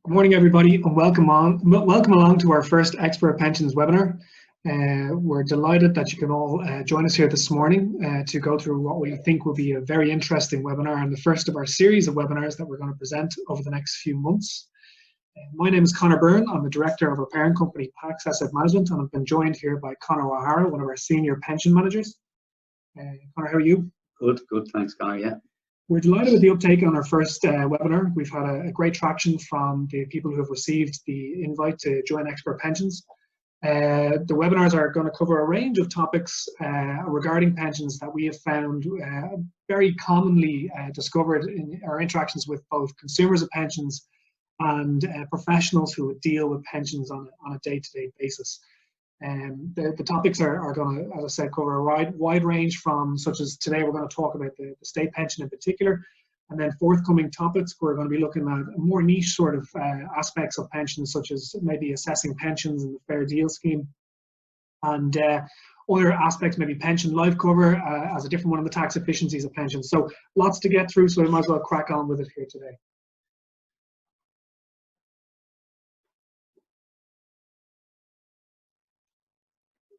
Good morning, everybody, and welcome along to our first Expert Pensions webinar. We're delighted that you can all join us here this morning to go through what we think will be a very interesting webinar and the first of our series of webinars that we're going to present over the next few months. My name is Conor Byrne. I'm the director of our parent company, PAX Asset Management, and I've been joined here by Conor O'Hara, one of our senior pension managers. Conor, how are you? Good, thanks, Conor. Yeah. We're delighted with the uptake on our first webinar. We've had a great traction from the people who have received the invite to join Expert Pensions. The webinars are going to cover a range of topics regarding pensions that we have found very commonly discovered in our interactions with both consumers of pensions and professionals who would deal with pensions on a day-to-day basis. The topics are going to, as I said, cover a wide range from, such as today we're going to talk about the state pension in particular, and then forthcoming topics we're going to be looking at more niche sort of aspects of pensions, such as maybe assessing pensions in the fair deal scheme, and other aspects, maybe pension life cover as a different one of the tax efficiencies of pensions. So lots to get through, so we might as well crack on with it here today.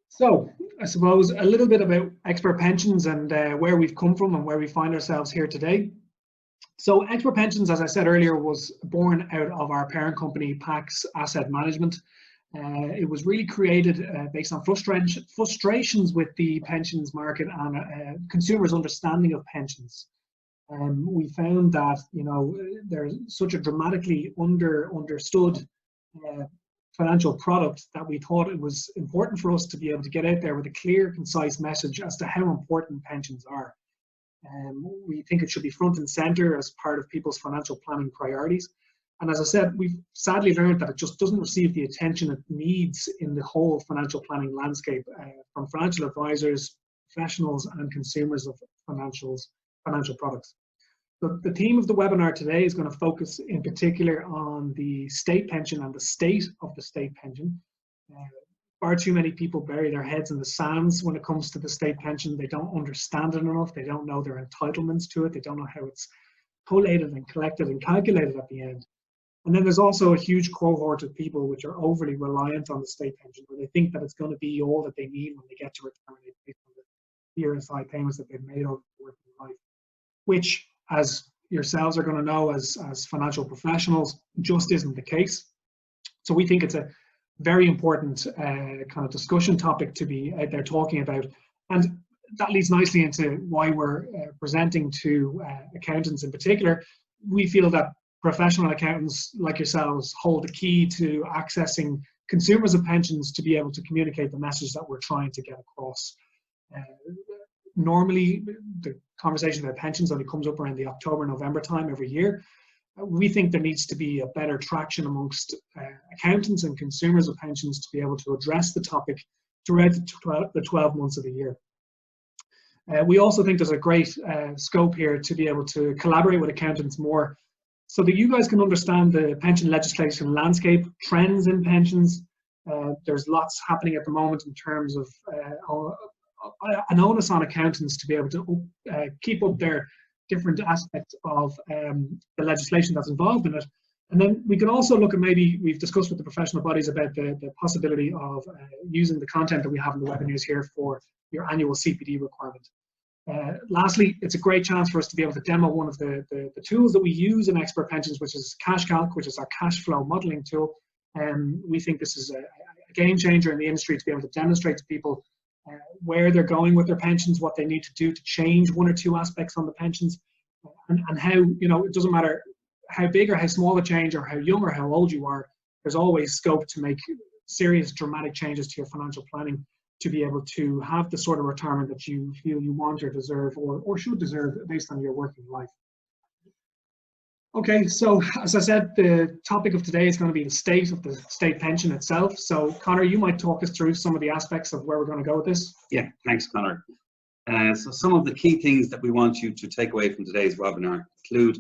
So I suppose a little bit about Expert Pensions and where we've come from and where we find ourselves here today. So Expert Pensions, as I said earlier, was born out of our parent company, PAX Asset Management. It was really created based on frustrations with the pensions market and consumers' understanding of pensions. We found that, you know, there's such a dramatically understood financial product that we thought it was important for us to be able to get out there with a clear, concise message as to how important pensions are. We think it should be front and center as part of people's financial planning priorities. And as I said, we've sadly learned that it just doesn't receive the attention it needs in the whole financial planning landscape from financial advisors, professionals, and consumers of financial products. The theme of the webinar today is going to focus in particular on the state pension and the state of the state pension. Far too many people bury their heads in the sands when it comes to the state pension. They don't understand it enough. They don't know their entitlements to it. They don't know how it's collated and collected and calculated at the end. And then there's also a huge cohort of people which are overly reliant on the state pension, where they think that it's going to be all that they need when they get to retirement based on the PRSI payments that they've made over their working life, which, as yourselves are going to know as financial professionals, just isn't the case. So we think it's a very important kind of discussion topic to be out there talking about. And that leads nicely into why we're presenting to accountants in particular. We feel that professional accountants like yourselves hold the key to accessing consumers of pensions to be able to communicate the message that we're trying to get across. Normally, the conversation about pensions only comes up around the October-November time every year. We think there needs to be a better traction amongst accountants and consumers of pensions to be able to address the topic throughout the 12 months of the year. We also think there's a great scope here to be able to collaborate with accountants more so that you guys can understand the pension legislation landscape, trends in pensions. There's lots happening at the moment in terms of an onus on accountants to be able to keep up their different aspects of the legislation that's involved in it. And then we can also look at, maybe we've discussed with the professional bodies about the possibility of using the content that we have in the webinars here for your annual CPD requirement. Lastly, it's a great chance for us to be able to demo one of the tools that we use in Expert Pensions, which is CashCalc, which is our cash flow modeling tool. We think this is a game changer in the industry to be able to demonstrate to people where they're going with their pensions, what they need to do to change one or two aspects on the pensions, and how, you know, it doesn't matter how big or how small a change or how young or how old you are, there's always scope to make serious dramatic changes to your financial planning to be able to have the sort of retirement that you feel you want or deserve or should deserve based on your working life. Okay, so as I said, the topic of today is going to be the state of the state pension itself. So Conor, you might talk us through some of the aspects of where we're going to go with this. Yeah, thanks, Conor. So some of the key things that we want you to take away from today's webinar include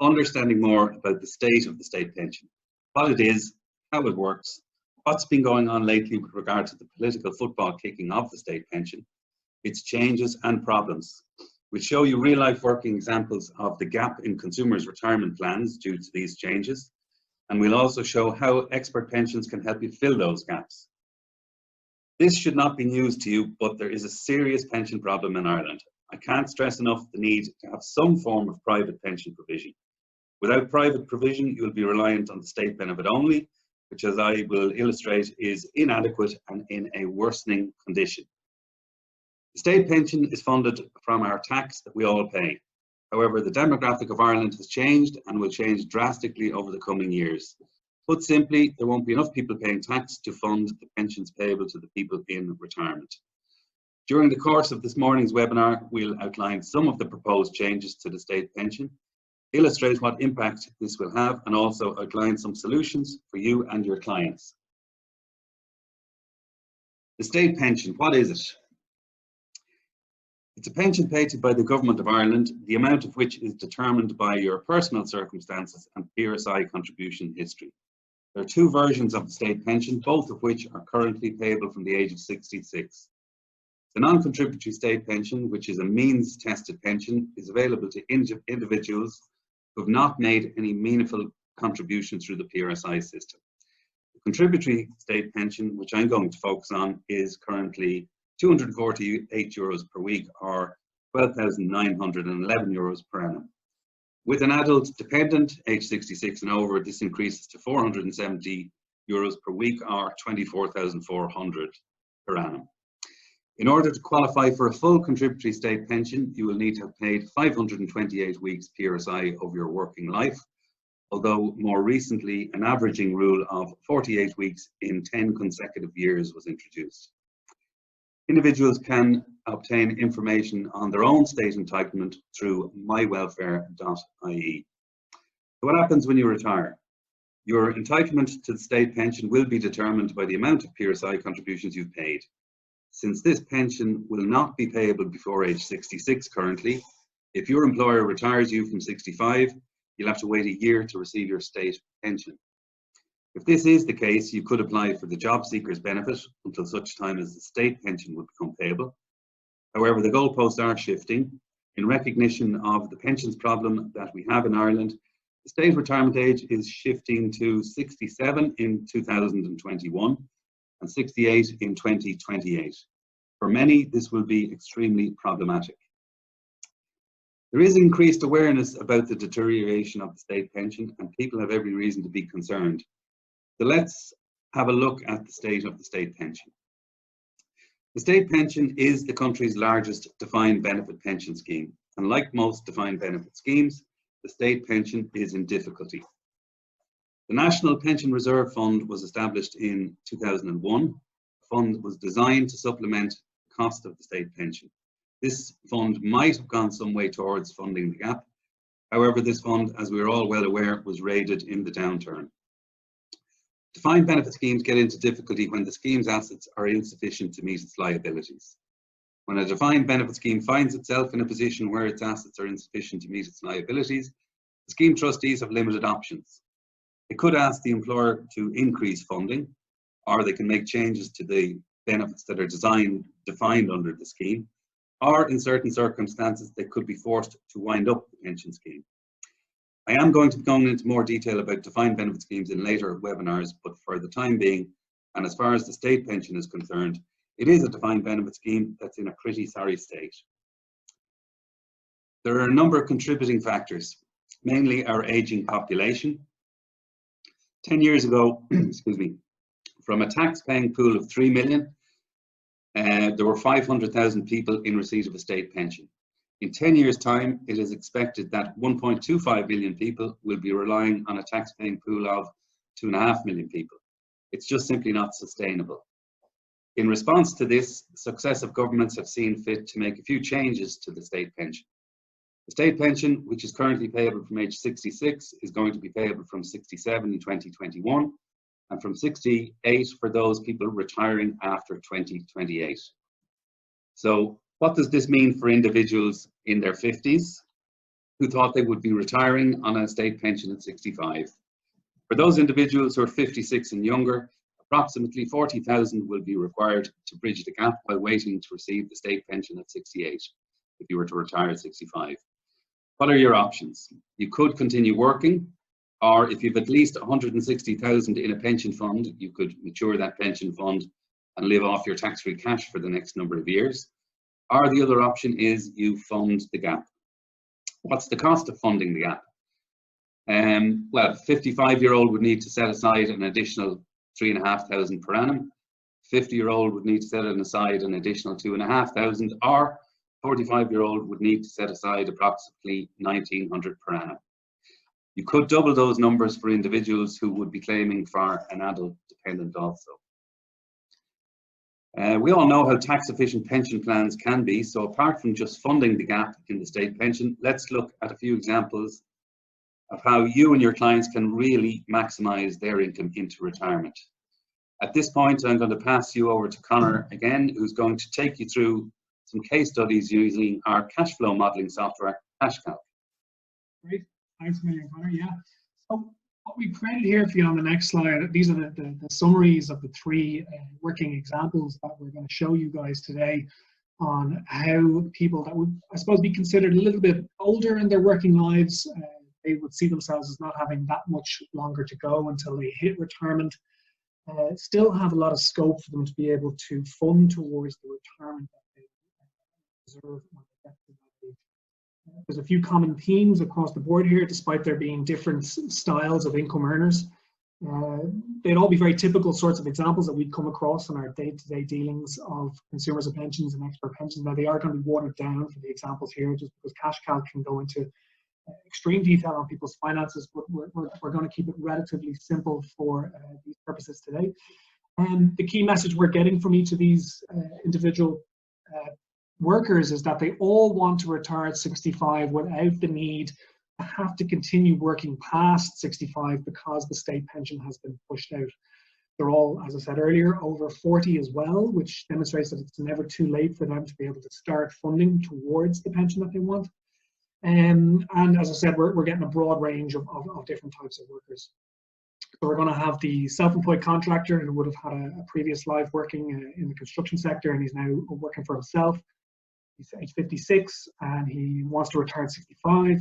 understanding more about the state of the state pension, what it is, how it works, what's been going on lately with regard to the political football kicking of the state pension, its changes and problems. We show you real-life working examples of the gap in consumers' retirement plans due to these changes, and we'll also show how expert pensions can help you fill those gaps. This should not be news to you, but there is a serious pension problem in Ireland. I can't stress enough the need to have some form of private pension provision. Without private provision, you will be reliant on the state benefit only, which, as I will illustrate, is inadequate and in a worsening condition. The state pension is funded from our tax that we all pay. However, the demographic of Ireland has changed and will change drastically over the coming years. Put simply, there won't be enough people paying tax to fund the pensions payable to the people in retirement. During the course of this morning's webinar, we'll outline some of the proposed changes to the state pension, illustrate what impact this will have, and also outline some solutions for you and your clients. The state pension, what is it? It's a pension paid to by the Government of Ireland, the amount of which is determined by your personal circumstances and PRSI contribution history. There are two versions of the state pension, both of which are currently payable from the age of 66. The non-contributory state pension, which is a means-tested pension, is available to individuals who have not made any meaningful contribution through the PRSI system. The contributory state pension, which I'm going to focus on, is currently €248 per week, or €12,911 per annum. With an adult dependent, age 66 and over, this increases to €470 per week, or €24,400 per annum. In order to qualify for a full contributory state pension, you will need to have paid 528 weeks PRSI of your working life, although more recently an averaging rule of 48 weeks in 10 consecutive years was introduced. Individuals can obtain information on their own state entitlement through mywelfare.ie. So what happens when you retire? Your entitlement to the state pension will be determined by the amount of PRSI contributions you've paid. Since this pension will not be payable before age 66 currently, if your employer retires you from 65, you'll have to wait a year to receive your state pension. If this is the case, you could apply for the job seeker's benefit until such time as the state pension would become payable. However, the goalposts are shifting. In recognition of the pensions problem that we have in Ireland, the state retirement age is shifting to 67 in 2021 and 68 in 2028. For many, this will be extremely problematic. There is increased awareness about the deterioration of the state pension, and people have every reason to be concerned. So let's have a look at the state of the state pension. The state pension is the country's largest defined benefit pension scheme, and like most defined benefit schemes, the state pension is in difficulty. The National Pension Reserve Fund was established in 2001. The fund was designed to supplement the cost of the state pension. This fund might have gone some way towards funding the gap. However, this fund, as we are all well aware, was raided in the downturn. Defined benefit schemes get into difficulty when the scheme's assets are insufficient to meet its liabilities. When a defined benefit scheme finds itself in a position where its assets are insufficient to meet its liabilities, the scheme trustees have limited options. They could ask the employer to increase funding, or they can make changes to the benefits that are defined under the scheme, or in certain circumstances, they could be forced to wind up the pension scheme. I am going to be going into more detail about defined benefit schemes in later webinars, but for the time being, and as far as the state pension is concerned, it is a defined benefit scheme that's in a pretty sorry state. There are a number of contributing factors, mainly our aging population. 10 years ago, excuse me, from a tax-paying pool of 3 million, there were 500,000 people in receipt of a state pension. In 10 years' time, it is expected that 1.25 million people will be relying on a tax-paying pool of 2.5 million people. It's just simply not sustainable. In response to this, successive governments have seen fit to make a few changes to the state pension. The state pension, which is currently payable from age 66, is going to be payable from 67 in 2021 and from 68 for those people retiring after 2028. So what does this mean for individuals in their 50s who thought they would be retiring on a state pension at 65? For those individuals who are 56 and younger, approximately 40,000 will be required to bridge the gap while waiting to receive the state pension at 68 if you were to retire at 65. What are your options? You could continue working, Or if you've at least 160,000 in a pension fund, you could mature that pension fund and live off your tax-free cash for the next number of years. Or the other option is you fund the gap. What's the cost of funding the gap? Well, a 55-year-old would need to set aside an additional 3,500 per annum. 50-year-old would need to set aside an additional 2,500, or 45-year-old would need to set aside approximately 1,900 per annum. You could double those numbers for individuals who would be claiming for an adult dependent also. We all know how tax efficient pension plans can be, so apart from just funding the gap in the state pension, let's look at a few examples of how you and your clients can really maximise their income into retirement. At this point, I'm going to pass you over to Conor again, who's going to take you through some case studies using our cash flow modelling software, CashCalc. Great, thanks a million, Conor. Yeah, so what we created here for you on the next slide, these are the summaries of the three working examples that we're going to show you guys today on how people that would, I suppose, be considered a little bit older in their working lives, they would see themselves as not having that much longer to go until they hit retirement, still have a lot of scope for them to be able to fund towards the retirement that they deserve when they get to that age. There's a few common themes across the board here, despite there being different styles of income earners. They'd all be very typical sorts of examples that we'd come across in our day-to-day dealings of consumers of pensions and expert pensions. Now, they are going to be watered down for the examples here, just because CashCalc can go into extreme detail on people's finances, but we're going to keep it relatively simple for these purposes today. And the key message we're getting from each of these individual workers is that they all want to retire at 65 without the need to have to continue working past 65 because the state pension has been pushed out. They're all, as I said earlier, over 40 as well, which demonstrates that it's never too late for them to be able to start funding towards the pension that they want. And as I said, we're getting a broad range of different types of workers. So we're going to have the self-employed contractor who would have had a previous life working in the construction sector, and he's now working for himself. He's age 56 and he wants to retire at 65.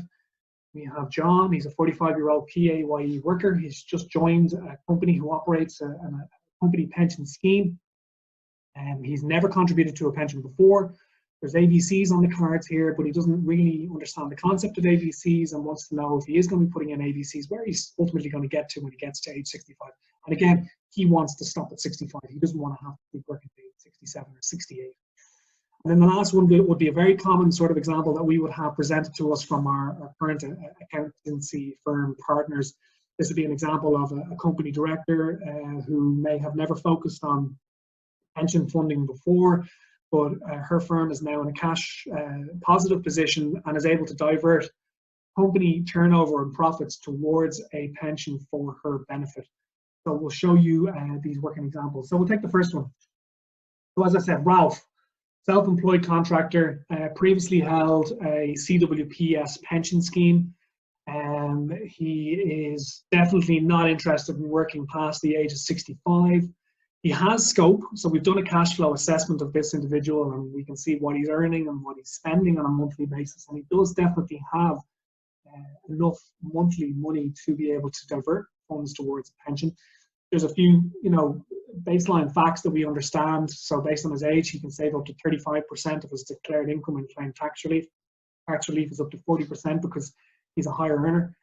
We have John, he's a 45-year-old PAYE worker. He's just joined a company who operates a company pension scheme. And he's never contributed to a pension before. There's AVCs on the cards here, but he doesn't really understand the concept of AVCs and wants to know if he is going to be putting in AVCs, where he's ultimately going to get to when he gets to age 65. And again, he wants to stop at 65. He doesn't want to have to keep working to age 67 or 68. And then the last one would be a very common sort of example that we would have presented to us from our current accountancy firm partners. This would be an example of a company director who may have never focused on pension funding before, but her firm is now in a cash positive position and is able to divert company turnover and profits towards a pension for her benefit. So we'll show you these working examples. So we'll take the first one. So as I said, Ralph, self-employed contractor, previously held a CWPS pension scheme. He is definitely not interested in working past the age of 65. He has scope, so we've done a cash flow assessment of this individual and we can see what he's earning and what he's spending on a monthly basis, and he does definitely have enough monthly money to be able to divert funds towards pension. There's a few, baseline facts that we understand. So based on his age, he can save up to 35% of his declared income and claim tax relief. Tax relief is up to 40% because he's a higher earner.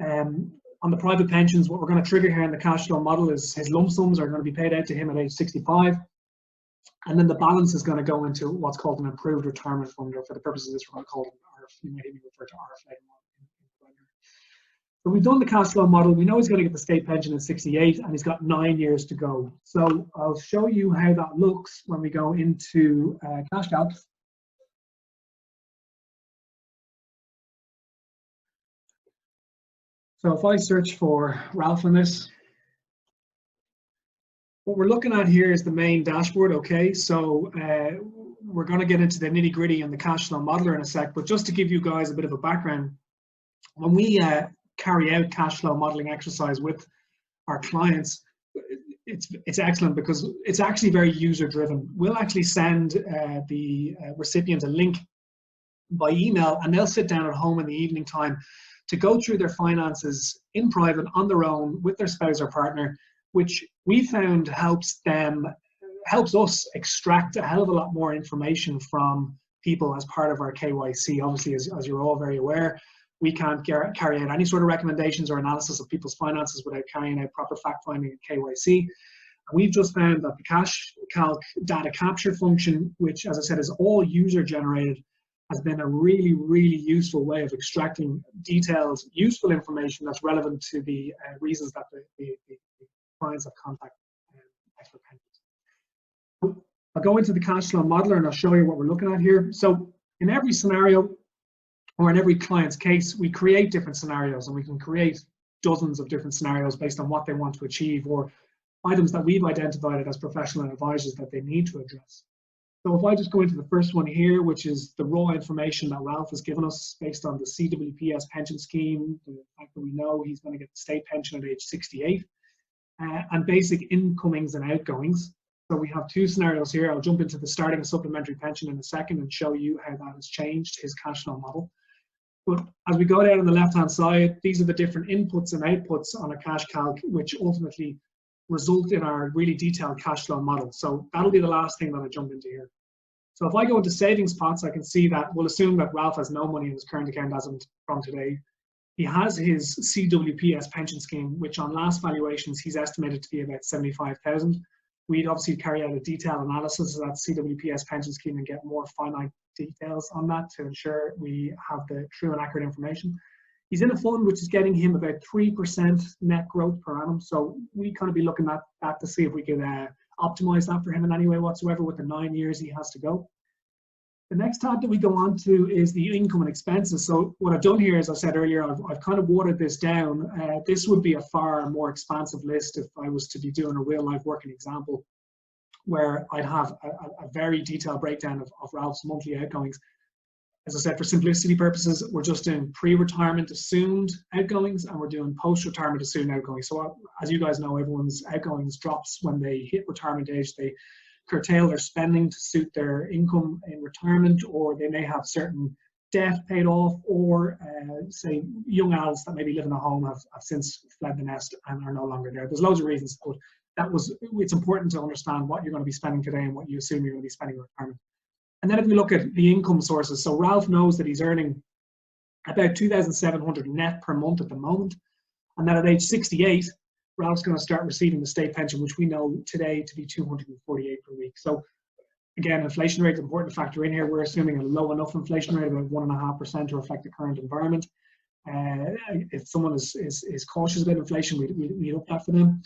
On the private pensions, what we're going to trigger here in the cash flow model is his lump sums are going to be paid out to him at age 65. And then the balance is going to go into what's called an improved retirement fund, or for the purposes of this, we're going to call it an ARF. You may even refer to ARF later on. So we've done the cash flow model. We know he's going to get the state pension at 68 and he's got 9 years to go. So I'll show you how that looks when we go into CashCalc. So if I search for Ralph in this, what we're looking at here is the main dashboard, okay? So we're going to get into the nitty gritty and the cash flow modeler in a sec, but just to give you guys a bit of a background, when we carry out cash flow modeling exercise with our clients, it's excellent because it's actually very user driven. We'll actually send the recipient a link by email and they'll sit down at home in the evening time to go through their finances in private on their own with their spouse or partner, which we found helps us extract a hell of a lot more information from people as part of our KYC. Obviously, as you're all very aware, we can't carry out any sort of recommendations or analysis of people's finances without carrying out proper fact-finding and KYC. And we've just found that the cash calc data capture function, which, as I said, is all user-generated, has been a really, really useful way of extracting detailed, useful information that's relevant to the reasons that the clients have contacted expert pensions. I'll go into the cash flow modeler and I'll show you what we're looking at here. So in every scenario, or in every client's case, we create different scenarios, and we can create dozens of different scenarios based on what they want to achieve or items that we've identified as professional advisors that they need to address. So if I just go into the first one here, which is the raw information that Ralph has given us based on the CWPS pension scheme, the fact that we know he's going to get the state pension at age 68, and basic incomings and outgoings. So we have two scenarios here. I'll jump into the starting supplementary pension in a second and show you how that has changed his cash flow model. But as we go down on the left-hand side, these are the different inputs and outputs on a cash calc, which ultimately result in our really detailed cash flow model. So that'll be the last thing that I jump into here. So if I go into savings pots, I can see that we'll assume that Ralph has no money in his current account as of from today. He has his CWPS pension scheme, which on last valuations, he's estimated to be about 75,000. We'd obviously carry out a detailed analysis of that CWPS pension scheme and get more finite details on that to ensure we have the true and accurate information. He's in a fund which is getting him about 3% net growth per annum. So we kind of be looking at that to see if we could optimize that for him in any way whatsoever with the 9 years he has to go. The next tab that we go on to is the income and expenses. So what I've done here, as I said earlier, I've kind of watered this down. This would be a far more expansive list if I was to be doing a real life working example where I'd have a very detailed breakdown of Ralph's monthly outgoings. As I said, for simplicity purposes, we're just doing pre-retirement assumed outgoings and we're doing post-retirement assumed outgoings. So as you guys know, everyone's outgoings drops when they hit retirement age. They curtail their spending to suit their income in retirement, or they may have certain debt paid off, or say young adults that maybe live in a home have since fled the nest and are no longer there. There's loads of reasons, but it's important to understand what you're going to be spending today and what you assume you're going to be spending in retirement. And then if we look at the income sources, so Ralph knows that he's earning about 2,700 net per month at the moment, and that at age 68, Ralph's going to start receiving the state pension, which we know today to be 248 per week. So again, inflation rate is important to factor in here. We're assuming a low enough inflation rate, about 1.5% to reflect the current environment. If someone is cautious about inflation, we'd up that for them.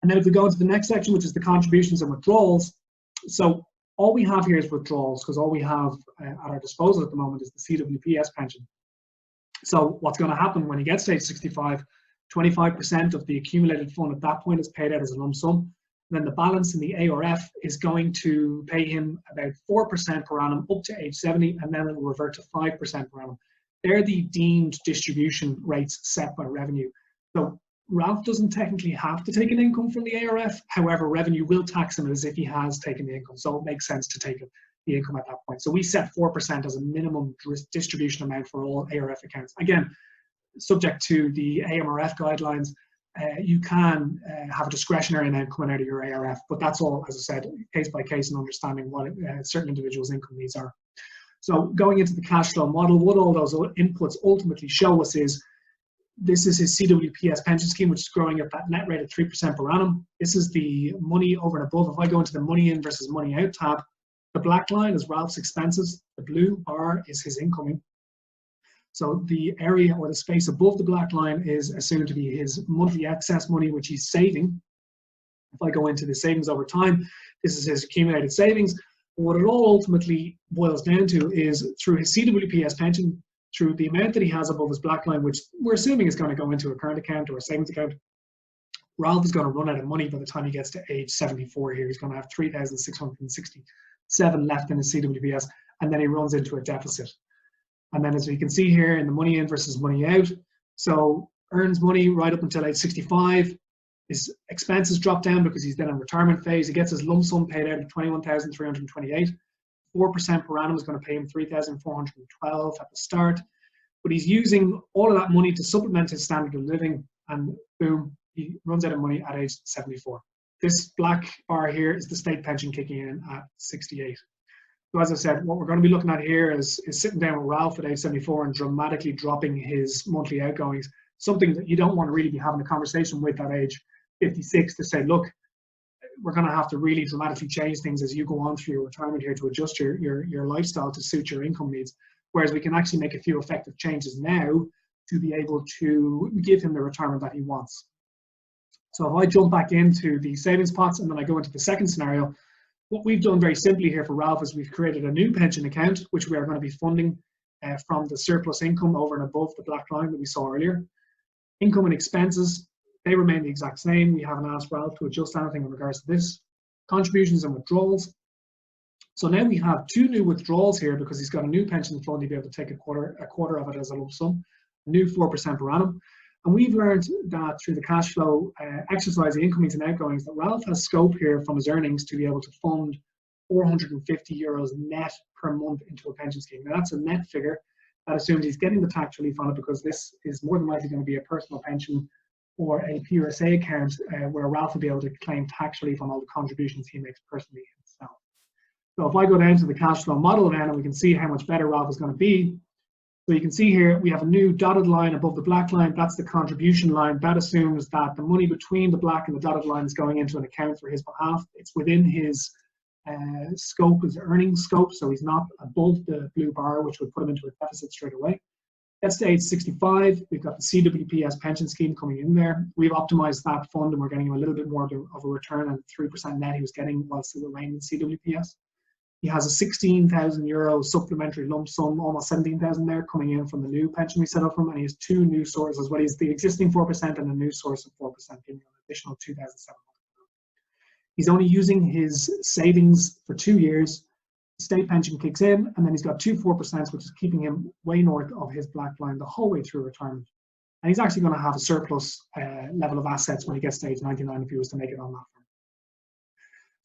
And then if we go into the next section, which is the contributions and withdrawals. So all we have here is withdrawals, because all we have at our disposal at the moment is the CWPS pension. So what's going to happen when he gets to age 65, 25% of the accumulated fund at that point is paid out as a lump sum. And then the balance in the ARF is going to pay him about 4% per annum up to age 70, and then it will revert to 5% per annum. They're the deemed distribution rates set by revenue. So Ralph doesn't technically have to take an income from the ARF. However, revenue will tax him as if he has taken the income. So it makes sense to take the income at that point. So we set 4% as a minimum distribution amount for all ARF accounts. Again, subject to the AMRF guidelines, you can have a discretionary amount coming out of your ARF, but that's all, as I said, case by case and understanding what certain individuals' income needs are. So going into the cash flow model, what all those inputs ultimately show us is this is his CWPS pension scheme, which is growing at that net rate of 3% per annum. This is the money over and above. If I go into the money in versus money out tab, the black line is Ralph's expenses. The blue bar is his incoming. So the area or the space above the black line is assumed to be his monthly excess money, which he's saving. If I go into the savings over time, this is his accumulated savings. What it all ultimately boils down to is through his CWPS pension, through the amount that he has above his black line, which we're assuming is going to go into a current account or a savings account, Ralph is going to run out of money by the time he gets to age 74 here. He's going to have 3,667 left in his CWPS, and then he runs into a deficit. And then as we can see here in the money in versus money out, so earns money right up until age 65, his expenses drop down because he's then in retirement phase. He gets his lump sum paid out of 21,328. 4% per annum is going to pay him 3,412 at the start. but he's using all of that money to supplement his standard of living, and boom, he runs out of money at age 74. This black bar here is the state pension kicking in at 68. So as I said, what we're going to be looking at here is sitting down with Ralph at age 74 and dramatically dropping his monthly outgoings, something that you don't want to really be having a conversation with at age 56 to say, look, we're going to have to really dramatically change things as you go on through your retirement here to adjust your lifestyle to suit your income needs. Whereas we can actually make a few effective changes now to be able to give him the retirement that he wants. So if I jump back into the savings pots and then I go into the second scenario, what we've done very simply here for Ralph is we've created a new pension account, which we are going to be funding from the surplus income over and above the black line that we saw earlier. Income and expenses, they remain the exact same. We haven't asked Ralph to adjust anything in regards to this. Contributions and withdrawals. So now we have two new withdrawals here because he's got a new pension fund to be able to take a quarter of it as a lump sum, a new 4% per annum. And we've learned that through the cash flow exercise, the incomings and outgoings, that Ralph has scope here from his earnings to be able to fund €450 net per month into a pension scheme. Now that's a net figure. That assumes he's getting the tax relief on it, because this is more than likely going to be a personal pension or a PRSI account where Ralph will be able to claim tax relief on all the contributions he makes personally himself. So if I go down to the cash flow model then, and we can see how much better Ralph is going to be. So you can see here we have a new dotted line above the black line. That's the contribution line. That assumes that the money between the black and the dotted line is going into an account for his behalf. It's within his scope, his earnings scope, so he's not above the blue bar, which would put him into a deficit straight away. Gets to age 65, we've got the CWPS pension scheme coming in there. We've optimized that fund and we're getting him a little bit more of a return on 3% net he was getting while still remaining in CWPS. He has a €16,000 supplementary lump sum, almost 17,000 there, coming in from the new pension we set up for him, and he has two new sources. Well, he's the existing 4% and a new source of 4%, giving him an additional 2,700. He's only using his savings for 2 years. The state pension kicks in, and then he's got two 4%, which is keeping him way north of his black line the whole way through retirement. And he's actually going to have a surplus level of assets when he gets to age 99 if he was to make it on that front.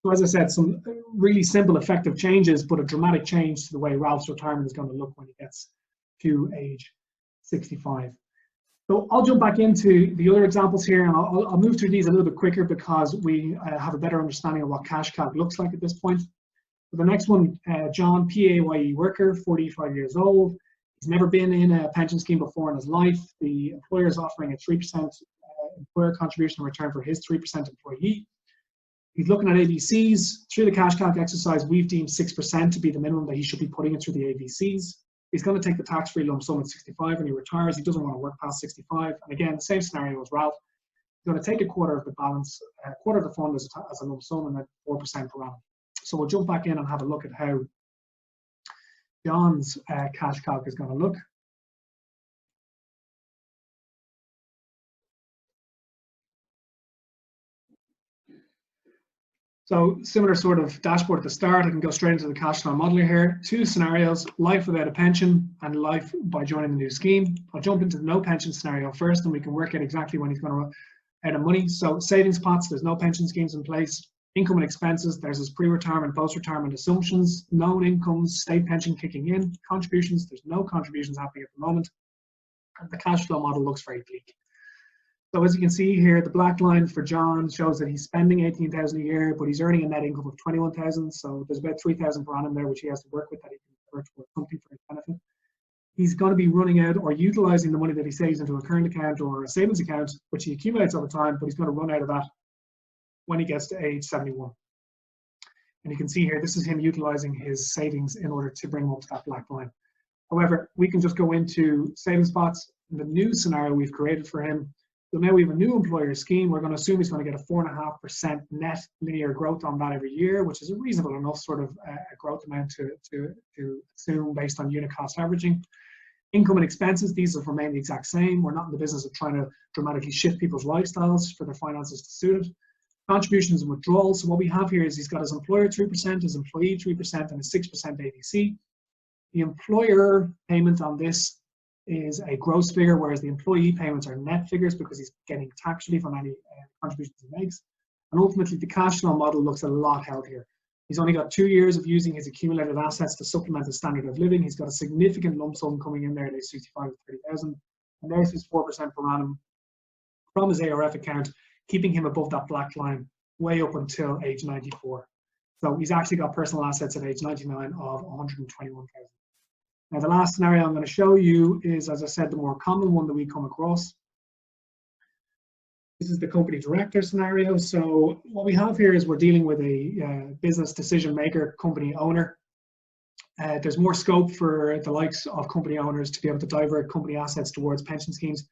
So as I said, some really simple, effective changes, but a dramatic change to the way Ralph's retirement is going to look when he gets to age 65. So I'll jump back into the other examples here, and I'll move through these a little bit quicker because we have a better understanding of what cash calc looks like at this point. So the next one, John, PAYE worker, 45 years old. He's never been in a pension scheme before in his life. The employer is offering a 3% employer contribution in return for his 3% employee. He's looking at ABCs. Through the cash calc exercise, we've deemed 6% to be the minimum that he should be putting it through the ABCs. He's going to take the tax-free lump sum at 65 when he retires. He doesn't want to work past 65. And again, the same scenario as Ralph. He's going to take a quarter of the balance, a quarter of the fund as a lump sum, and then 4% per annum. So we'll jump back in and have a look at how John's cash calc is going to look. So similar sort of dashboard at the start. I can go straight into the cash flow modeler here. Two scenarios, life without a pension and life by joining the new scheme. I'll jump into the no pension scenario first, and we can work out exactly when he's going to run out of money. So savings pots, there's no pension schemes in place. Income and expenses, there's his pre-retirement, post-retirement assumptions, known incomes, state pension kicking in. Contributions, there's no contributions happening at the moment. And the cash flow model looks very bleak. So as you can see here, the black line for John shows that he's spending 18,000 a year, but he's earning a net income of 21,000. So there's about 3,000 per annum there, which he has to work with, that he can convert to something for his benefit. He's going to be running out or utilizing the money that he saves into a current account or a savings account, which he accumulates over time, but he's going to run out of that when he gets to age 71. And you can see here, this is him utilizing his savings in order to bring him up to that black line. However, we can just go into savings pots in the new scenario we've created for him. So now we have a new employer scheme. We're going to assume he's going to get a 4.5% net linear growth on that every year, which is a reasonable enough sort of growth amount to assume based on unit cost averaging. Income and expenses, these have remained the exact same. We're not in the business of trying to dramatically shift people's lifestyles for their finances to suit it. Contributions and withdrawals. So what we have here is he's got his employer 3%, his employee 3%, and his 6% ABC. The employer payment on this is a gross figure, whereas the employee payments are net figures because he's getting tax relief on any contributions he makes. And ultimately, the cash flow model looks a lot healthier. He's only got 2 years of using his accumulated assets to supplement his standard of living. He's got a significant lump sum coming in there at age 65 to 30,000. And there's his 4% per annum from his ARF account, keeping him above that black line way up until age 94. So he's actually got personal assets at age 99 of 121,000. Now, the last scenario I'm going to show you is, as I said, the more common one that we come across. This is the company director scenario. So what we have here is we're dealing with a business decision maker, company owner. There's more scope for the likes of company owners to be able to divert company assets towards pension schemes.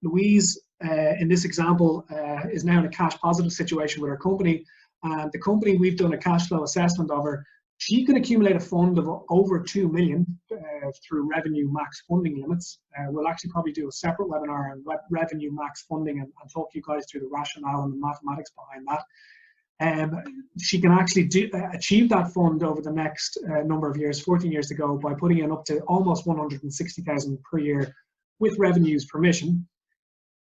Louise, in this example, is now in a cash positive situation with her company. And the company, we've done a cash flow assessment of her. She can accumulate a fund of over 2 million through revenue max funding limits. We'll actually probably do a separate webinar on revenue max funding and talk you guys through the rationale and the mathematics behind that. She can actually achieve that fund over the next number of years, 14 years to go, by putting in up to almost 160,000 per year with revenues permission.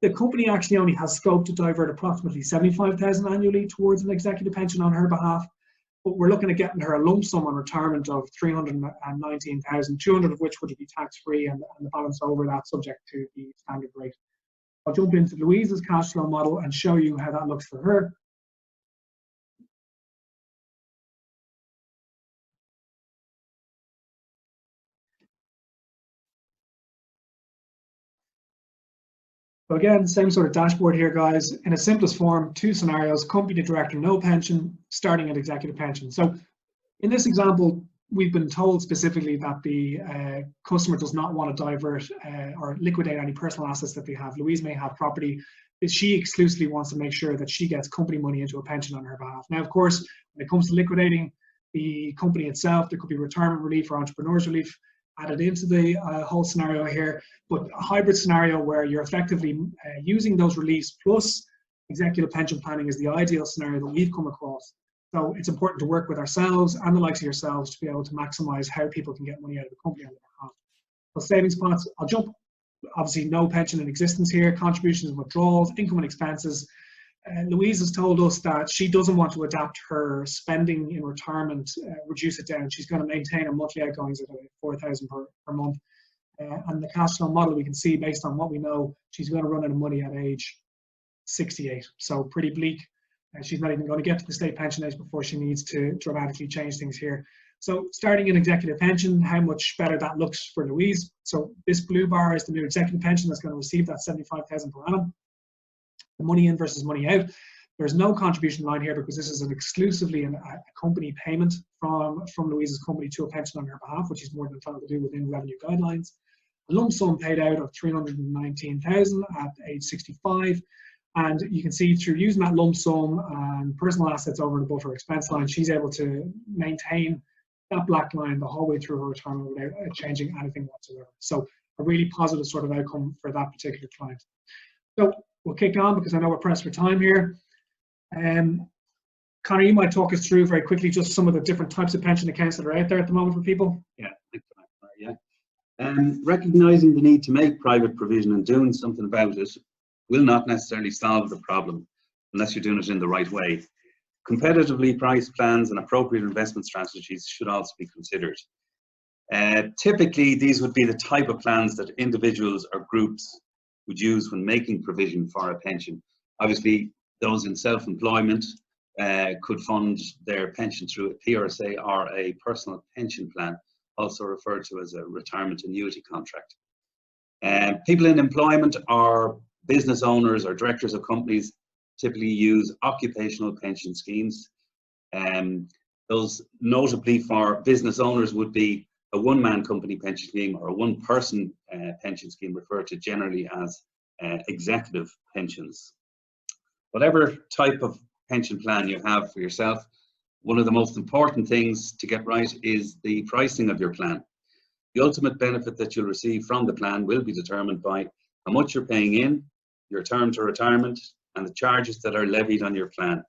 The company actually only has scope to divert approximately 75,000 annually towards an executive pension on her behalf. But we're looking at getting her a lump sum on retirement of 319,000, 200 of which would be tax-free, and the balance over that subject to the standard rate. I'll jump into Louise's cash flow model and show you how that looks for her. So again, same sort of dashboard here, guys. In a simplest form, 2 scenarios: company director, no pension, starting at executive pension. So in this example, we've been told specifically that the customer does not want to divert or liquidate any personal assets that they have. Louise may have property. She exclusively wants to make sure that she gets company money into a pension on her behalf. Now, of course, when it comes to liquidating the company itself, there could be retirement relief or entrepreneur's relief added into the whole scenario here, but a hybrid scenario where you're effectively using those reliefs plus executive pension planning is the ideal scenario that we've come across. So it's important to work with ourselves and the likes of yourselves to be able to maximize how people can get money out of the company on their behalf. So savings pots, I'll jump, obviously no pension in existence here, contributions and withdrawals, income and expenses. Louise has told us that she doesn't want to adapt her spending in retirement, reduce it down. She's going to maintain her monthly outgoings at 4,000 per month. And the cash flow model, we can see based on what we know, she's going to run out of money at age 68. So pretty bleak. She's not even going to get to the state pension age before she needs to dramatically change things here. So starting in executive pension, how much better that looks for Louise. So this blue bar is the new executive pension that's going to receive that 75,000 per annum. The money in versus money out. There's no contribution line here because this is exclusively a company payment from Louise's company to a pension on her behalf, which is more than entitled to do within revenue guidelines. A lump sum paid out of 319,000 at age 65. And you can see through using that lump sum and personal assets over and above her expense line, she's able to maintain that black line the whole way through her retirement without changing anything whatsoever. So a really positive sort of outcome for that particular client. So we'll kick on because I know we're pressed for time here. Connor, you might talk us through very quickly just some of the different types of pension accounts that are out there at the moment for people. Yeah, thanks for that. Yeah. Recognising the need to make private provision and doing something about it will not necessarily solve the problem unless you're doing it in the right way. Competitively priced plans and appropriate investment strategies should also be considered. Typically, these would be the type of plans that individuals or groups would use when making provision for a pension. Obviously, those in self-employment could fund their pension through a PRSI or a personal pension plan, also referred to as a retirement annuity contract. People in employment or business owners or directors of companies typically use occupational pension schemes. Those notably for business owners would be a one-man company pension scheme or a one-person pension scheme, referred to generally as executive pensions. Whatever type of pension plan you have for yourself, one of the most important things to get right is the pricing of your plan. The ultimate benefit that you'll receive from the plan will be determined by how much you're paying in, your term to retirement, and the charges that are levied on your plan.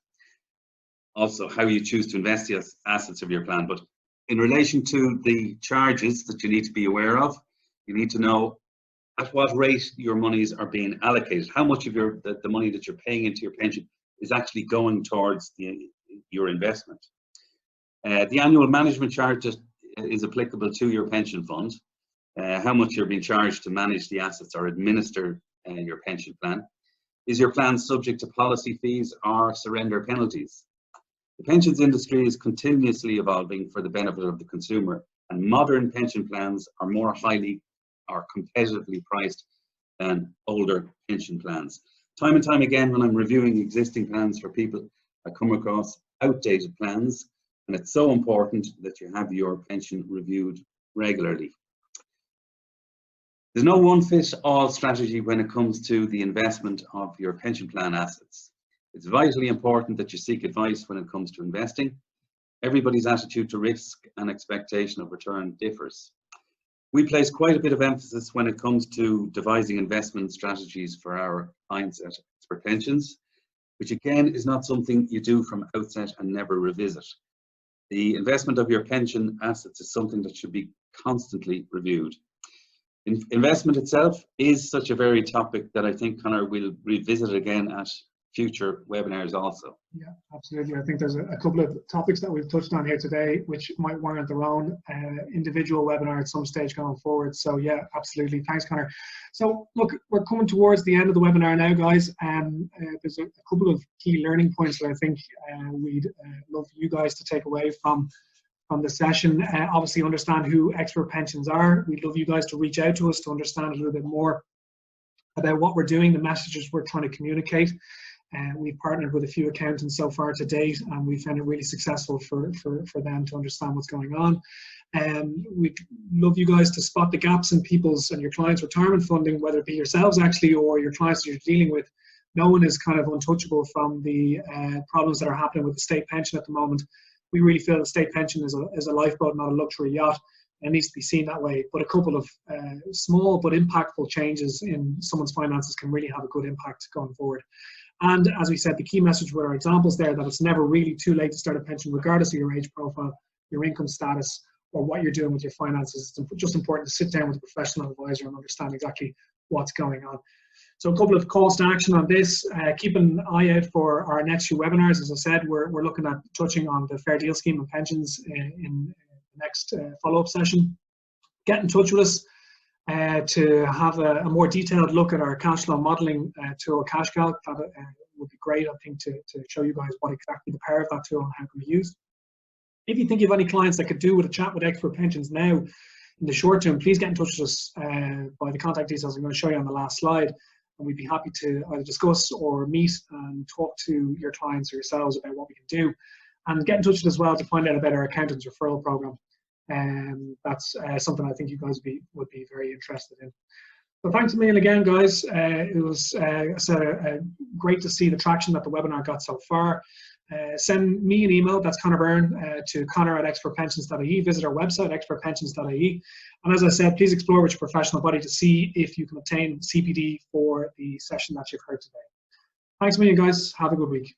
Also, how you choose to invest the assets of your plan. But in relation to the charges that you need to be aware of, you need to know at what rate your monies are being allocated. How much of the money that you're paying into your pension is actually going towards your investment. The annual management charge is applicable to your pension fund. How much you're being charged to manage the assets or administer your pension plan. Is your plan subject to policy fees or surrender penalties? The pensions industry is continuously evolving for the benefit of the consumer, and modern pension plans are more highly or competitively priced than older pension plans. Time and time again, when I'm reviewing existing plans for people, I come across outdated plans, and it's so important that you have your pension reviewed regularly. There's no one-fit-all strategy when it comes to the investment of your pension plan assets. It's vitally important that you seek advice when it comes to investing. Everybody's attitude to risk and expectation of return differs. We place quite a bit of emphasis when it comes to devising investment strategies for our clients at Expert Pensions, which again is not something you do from outset and never revisit. The investment of your pension assets is something that should be constantly reviewed. Investment itself is such a varied topic that I think Conor will revisit again at future webinars also. Yeah, absolutely. I think there's a couple of topics that we've touched on here today which might warrant their own individual webinar at some stage going forward. So yeah, absolutely. Thanks, Conor. So look, we're coming towards the end of the webinar now, guys. There's a couple of key learning points that I think we'd love you guys to take away from the session. Obviously understand who Expert Pensions are. We'd love you guys to reach out to us to understand a little bit more about what we're doing, the messages we're trying to communicate. We've partnered with a few accountants so far to date, and we found it really successful for them to understand what's going on. We'd love you guys to spot the gaps in people's and your clients' retirement funding, whether it be yourselves actually or your clients that you're dealing with. No one is kind of untouchable from the problems that are happening with the state pension at the moment. We really feel the state pension is a lifeboat, not a luxury yacht. It needs to be seen that way. But a couple of small but impactful changes in someone's finances can really have a good impact going forward. And as we said, the key message with our examples there, that it's never really too late to start a pension, regardless of your age profile, your income status, or what you're doing with your finances. It's just important to sit down with a professional advisor and understand exactly what's going on. So a couple of calls to action on this. Keep an eye out for our next few webinars. As I said, we're looking at touching on the Fair Deal Scheme and pensions in the next follow-up session. Get in touch with us to have a more detailed look at our cash flow modelling tool, CashCalc. That would be great, I think, to show you guys what exactly the power of that tool and how it can be used. If you think you have any clients that could do with a chat with Expert Pensions now in the short term, please get in touch with us by the contact details I'm going to show you on the last slide. And we'd be happy to either discuss or meet and talk to your clients or yourselves about what we can do. And get in touch with us as well to find out about our accountants referral program. That's something I think you guys would be very interested in. So thanks a million again, guys. It was great to see the traction that the webinar got so far. Send me an email, that's Conor Byrne, to conor@expertpensions.ie. Visit our website, expertpensions.ie. And as I said, please explore with your professional body to see if you can obtain CPD for the session that you've heard today. Thanks a million, guys. Have a good week.